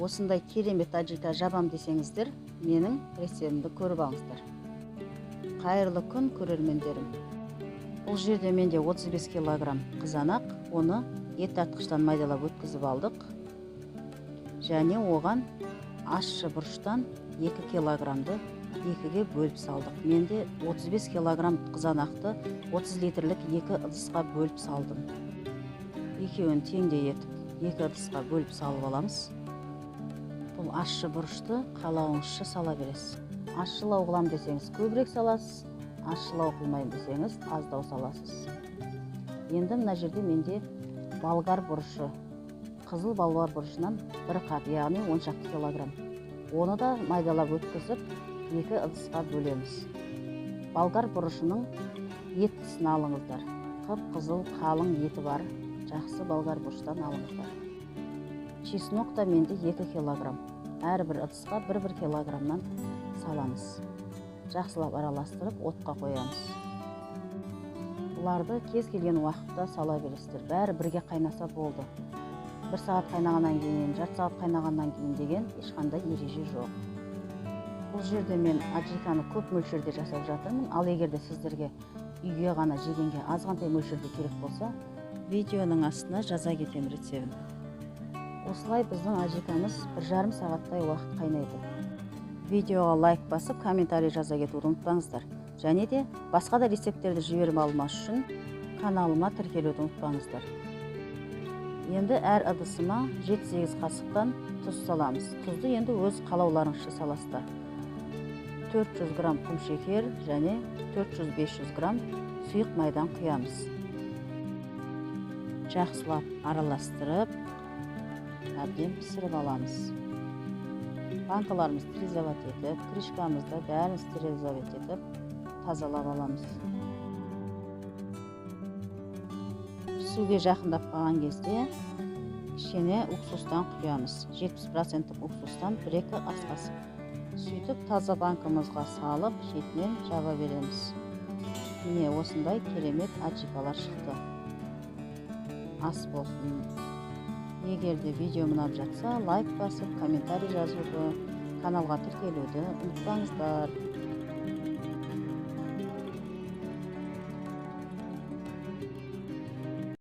осындай керемет аджика жабам десеңіздер, менің рецептімді көріп алыңыздар. Қайырлы күн, көрермендерім. Бұл жерде менде 35 килограмм қызанақ, оны ет тартқыштан майдалап өткізіп алдық. Және оған ащы бұрыштан 2 килограммды екіге бөліп салдық. Менде 35 килограмм қызанақты 30 литрлік 2 ыдысқа бөліп салдым. Екеуін теңдей етіп 2 ыдысқа бөліп салып аламыз. Бұл ащы бұрышты қалауыңызша сала бересіз. Ащылау қылам десеңіз көбірек саласыз, ащылау қылмайын десеңіз аздау саласыз. Енді мына жерде менде болгар бұрышы, қызыл болгар бұрышынан 1 қап, яғни 10 шақты килограмм. Оны да майдалап өткізіп 2 ыдысқа бөлеміз. Болгар бұрышының еттісін алыңыздар. Қып-қызыл қалың еті бар, жақсы болгар бұрыштан алыңыздар. Чеснок та менде 2 килограмм. Әрбір ыдысқа 1-1 килограммнан саламыз. Жақсылап араластырып отқа қоямыз. Бұларды кез келген уақытта сала бересіздер. Бәрі бірге қайнаса болды. 1 сағат қайнағаннан кейін, жарты сағат қайнағаннан кейін деген ешқандай ереже жоқ. Бұл жерде мен аджиканы көп мөлшерде жасап жатырмын. Ал егерде сіздерге үйге ғана жегенге азғантай мөлшерде керек болса, видеоның астына жаза кетем рецебін. Осылай біздің аджикамыз 1,5 сағаттай уақыт қайнайды. Видеоға лайк басып, комментарий жаза кетуді ұмытпаңыздар. Және де басқа да рецепттерді жіберіп алмас үшін каналыма тіркелуді ұмытпаңыздар. Енді әр ыдысыма 7-8 қасықтан тұз саламыз. Тұзды енді өз қалауларыңызша саласыздар. 400 грамм құм шекер және 400-500 грамм сұйық майдан құямыз. Жақсылап араластырып, әбден пісіріп аламыз. Банкаларымызды стерилизовать етіп, крышкамызды бәрін стерилизовать етіп, тазалап аламыз. Пісуге жақындап қалған кезде ішіне уксустан құямыз. 70% уксустан 1-2 ас қасық. Сөйтіп таза банкамызға салып, шетінен жаба береміз. Міне осындай керемет аджикалар шықты. Ас болсын. Егерде видео ұнап жатса, лайк басып, комментарий жазуды, каналға тіркелуді ұмытпаңыздар.